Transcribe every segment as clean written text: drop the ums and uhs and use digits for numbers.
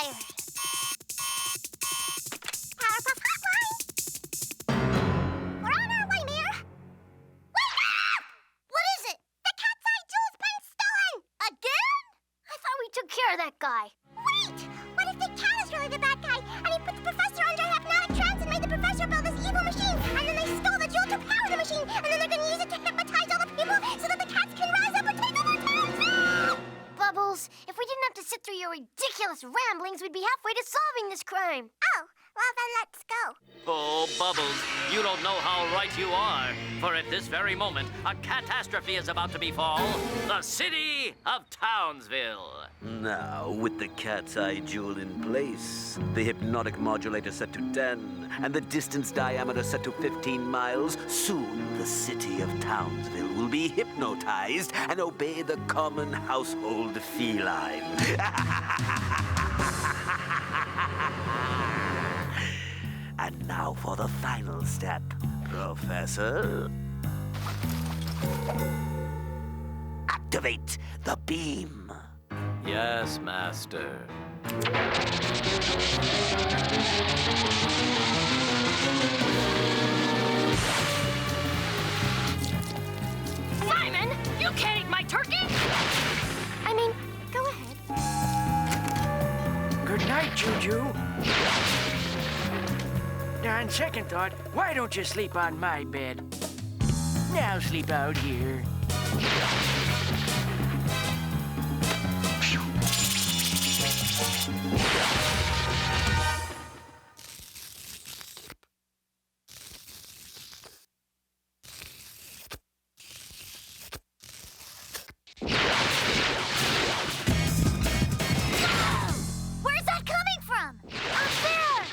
tired. Powerpuff Hotline! We're on our way, Mayor. Wait up! What is it? The cat's eye jewel's been stolen! Again? I thought we took care of that guy. Wait! What if the cat is really the bad guy, and he put the professor under a hypnotic trance and made the professor build this evil machine, and then they stole the jewel to power the machine, and then they're gonna use it to hypnotize all the people so that the cats can rise up and take over Townsville! Bubbles, if we didn't have to sit through your ridiculous ramblings, we'd be halfway to solving this crime. Oh, well then let's go. Oh, Bubbles, you don't know how right you are. For at this very moment, a catastrophe is about to befall the city of Townsville. Now, with the cat's eye jewel in place, the hypnotic modulator set to 10, and the distance diameter set to 15 miles, soon the city of Townsville will be hypnotized and obey the common household feline. And now for the final step, Professor. Activate the beam. Yes, Master. Simon, you can't eat my turkey! I mean, go ahead. Good night, Juju. Now, on second thought, why don't you sleep on my bed? Now sleep out here. Where's that coming from? Up there!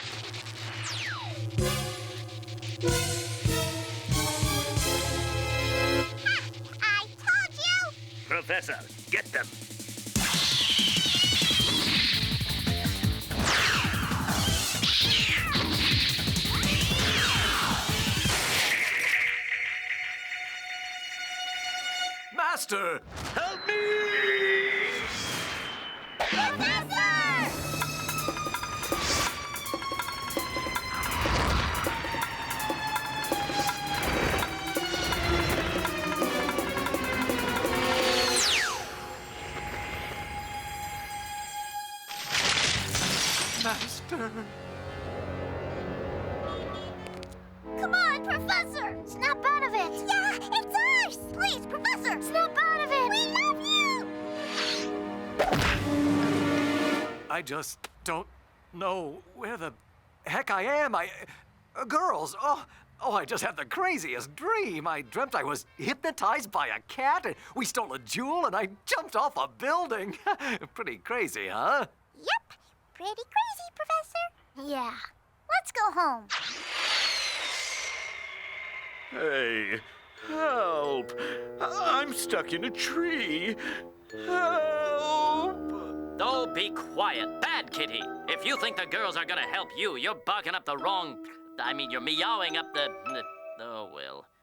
Ha! I told you! Professor, get them. Master, help me! Professor! Master. Come on, Professor! Snap out of it! Yeah, it's ours! Please, Professor, snap out of it! We love you! I just don't know where the heck I am. Girls, I just had the craziest dream. I dreamt I was hypnotized by a cat, and we stole a jewel, and I jumped off a building. Pretty crazy, huh? Yep, pretty crazy, Professor. Yeah, let's go home. Hey, help! I'm stuck in a tree. Help! Oh, be quiet. Bad kitty. If you think the girls are gonna help you, you're barking up the wrong... you're meowing up the... Oh, well.